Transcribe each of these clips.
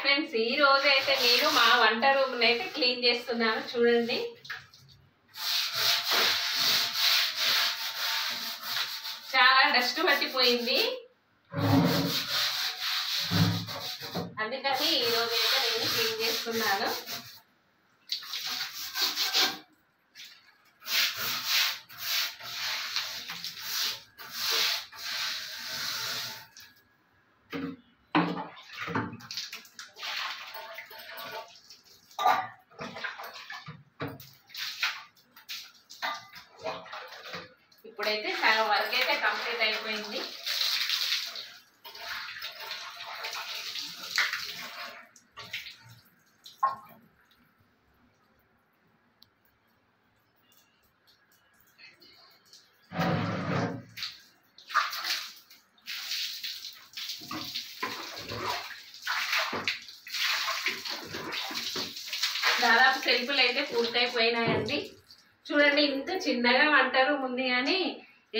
Friends, ఈ రోజు అయితే నేను మా వంట రూమ్ అయితే క్లీన్ చేస్తున్నాను. చూడండి, చాలా డస్ట్ పట్టిపోయింది. అందుకని ఈ రోజు అయితే నేను క్లీన్ చేస్తున్నాను. ఇప్పుడైతే సగం వర్క్ అయితే కంప్లీట్ అయిపోయింది. దాదాపు సెల్ఫ్లు అయితే పూర్తయిపోయినాయండి. చూడండి, ఇంత చిన్నగా వంట రూమ్ ఉంది కానీ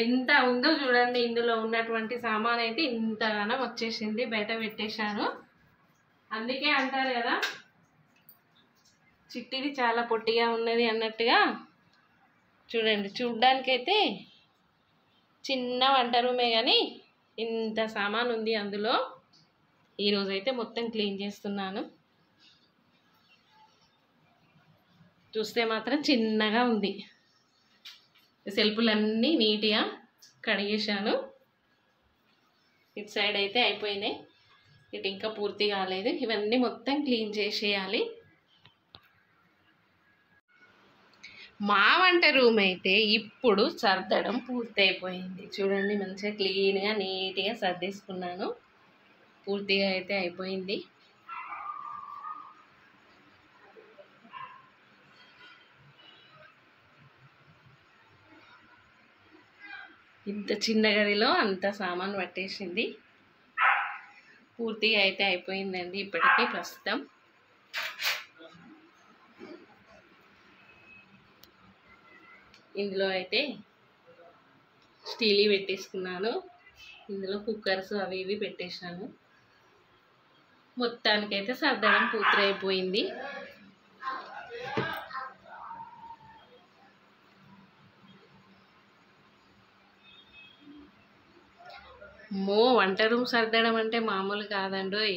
ఎంత ఉందో చూడండి. ఇందులో ఉన్నటువంటి సామాన్ అయితే ఇంతగానో వచ్చేసింది. బయట పెట్టేశాను. అందుకే అంటారు కదా, చిట్టిది చాలా పొట్టిగా ఉన్నది అన్నట్టుగా. చూడండి, చూడ్డానికైతే చిన్న వంట రూమే కానీ ఇంత సామాన్ ఉంది అందులో. ఈరోజైతే మొత్తం క్లీన్ చేస్తున్నాను. చూస్తే మాత్రం చిన్నగా ఉంది. సెల్ఫ్లన్నీ నీట్గా కడిగేశాను. ఇటు సైడ్ అయితే అయిపోయినాయి, ఇటు ఇంకా పూర్తి కాలేదు. ఇవన్నీ మొత్తం క్లీన్ చేసేయాలి. మా వంట రూమ్ అయితే ఇప్పుడు సర్దడం పూర్తి అయిపోయింది. చూడండి, మంచిగా క్లీన్గా నీట్గా సర్దేసుకున్నాను. పూర్తిగా అయితే అయిపోయింది. ఇంత చిన్న గదిలో అంత సామాన్ పట్టేసింది. పూర్తిగా అయితే అయిపోయిందండి ఇప్పటికీ. ప్రస్తుతం ఇందులో అయితే స్టీల్ పెట్టేసుకున్నాను. ఇందులో కుక్కర్స్ అవి ఇవి పెట్టేశాను. మొత్తానికైతే సర్దడం పూర్తి అయిపోయింది. వంట రూమ్ సర్దడం అంటే మామూలు కాదండోయ్.